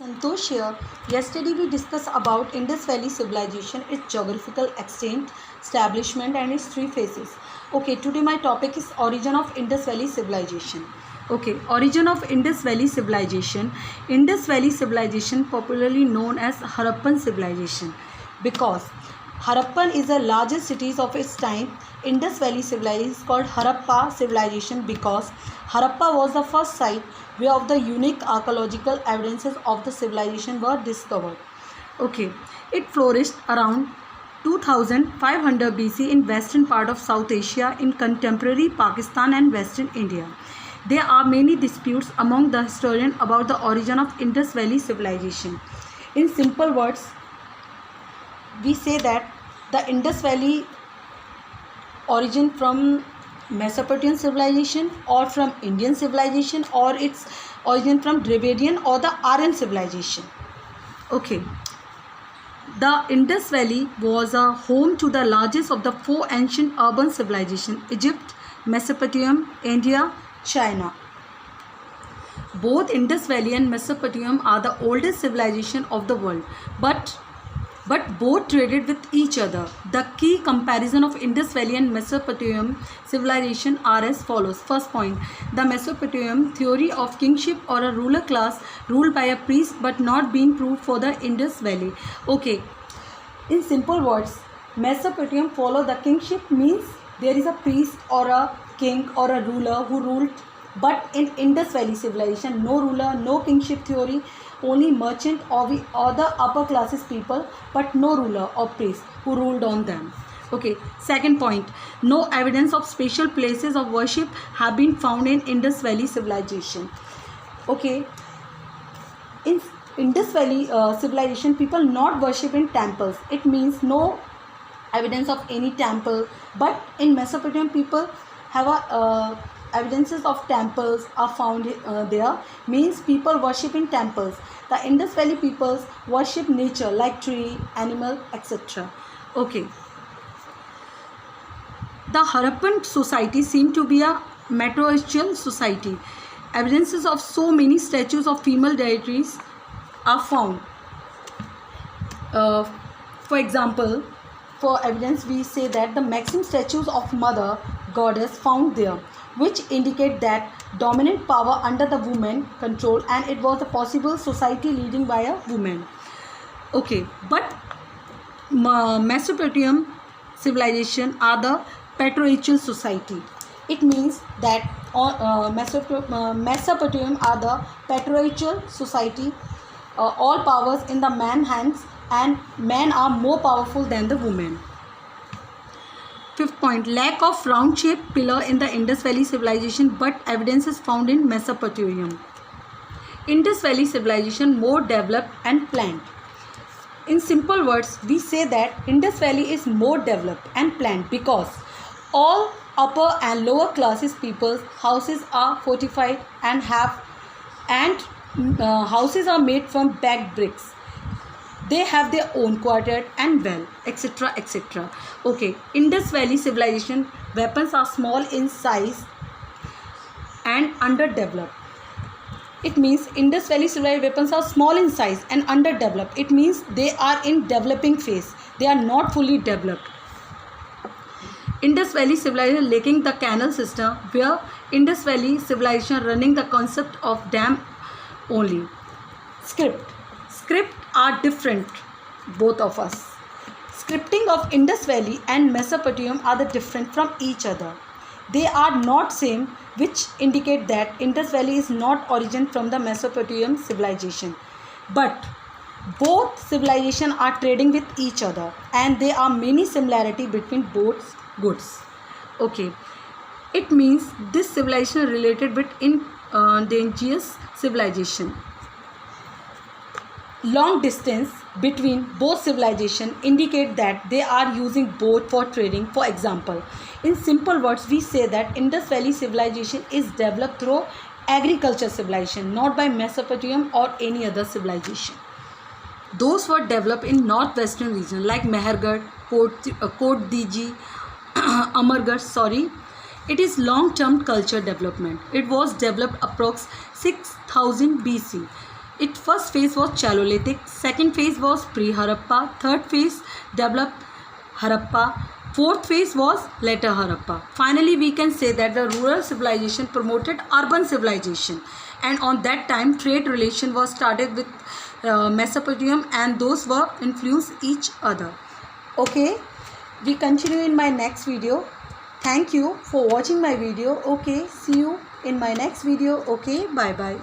Santosh here. Yesterday we discussed about Indus Valley civilization, its geographical extent, establishment and its three phases. Okay, today my topic is origin of Indus Valley civilization. Okay, origin of Indus Valley civilization. Indus Valley civilization popularly known as Harappan civilization because Harappan is the largest cities of its time. Indus Valley civilization is called Harappa civilization because Harappa was the first site where of the unique archaeological evidences of the civilization were discovered. Okay, it flourished around 2500 BC in western part of South Asia in contemporary Pakistan and western India. There are many disputes among the historians about the origin of Indus Valley civilization. In simple words, we say that the Indus Valley origin from Mesopotamian civilization or from Indian civilization or its origin from Dravidian or the Aryan civilization. Okay. The Indus Valley was a home to the largest of the four ancient urban civilizations: Egypt, Mesopotamia, India, China. Both Indus Valley and Mesopotamia are the oldest civilization of the world, but both traded with each other. The key comparison of Indus Valley and Mesopotamian civilization are as follows. First point, the Mesopotamian theory of kingship or a ruler class ruled by a priest but not being proved for the Indus Valley. Okay, in simple words, Mesopotamia follow the kingship means there is a priest or a king or a ruler who ruled, but in Indus Valley civilization, no ruler, no kingship theory, only merchant or the upper classes people, but no ruler or priest who ruled on them. Okay, second point, no evidence of special places of worship have been found in Indus Valley civilization. Okay, in Indus Valley civilization, people not worship in temples. It means no evidence of any temple, but in Mesopotamian people have a evidences of temples are found there, means people worship in temples. The Indus Valley peoples worship nature like tree, animal, etc. Okay. The Harappan society seemed to be a matriarchal society. Evidences of so many statues of female deities are found. For example, for evidence we say that the maximum statues of mother goddess found there, which indicate that dominant power under the woman control, and it was a possible society leading by a woman. Okay, but Mesopotamian civilization are the patriarchal society. It means that Mesopotamia are the patriarchal society. All powers in the man's hands, and men are more powerful than the women. Fifth point, lack of round shaped pillar in the Indus Valley civilization, but evidence is found in Mesopotamia. Indus Valley civilization more developed and planned. In simple words, we say that Indus Valley is more developed and planned because all upper and lower classes people's houses are fortified and houses are made from baked bricks. They have their own quarter and well, etc., etc. Okay, Indus Valley civilization weapons are small in size and underdeveloped. It means Indus Valley civilization weapons are small in size and underdeveloped. It means they are in developing phase. They are not fully developed. Indus Valley civilization lacking the canal system, where Indus Valley civilization running the concept of dam only. Script are different, both of us. Scripting of Indus Valley and Mesopotamia are the different from each other. They are not same, which indicate that Indus Valley is not origin from the Mesopotamian civilization, but both civilization are trading with each other, and there are many similarity between both goods. Okay, it means this civilization related with indigenous civilization. Long distance between both civilizations indicate that they are using both for trading. For example, in simple words, we say that Indus Valley civilization is developed through agriculture civilization, not by Mesopotamia or any other civilization. Those were developed in northwestern region like Mehergarh, Kot Diji, Amargarh. It is long-term culture development. It was developed approx 6000 BC. Its first phase was Chalolithic, second phase was pre-Harappa, third phase developed Harappa, fourth phase was later Harappa. Finally, we can say that the rural civilization promoted urban civilization, and on that time trade relation was started with Mesopotamia, and those were influenced each other. Okay, we continue in my next video. Thank you for watching my video. Okay, see you in my next video. Okay, bye bye.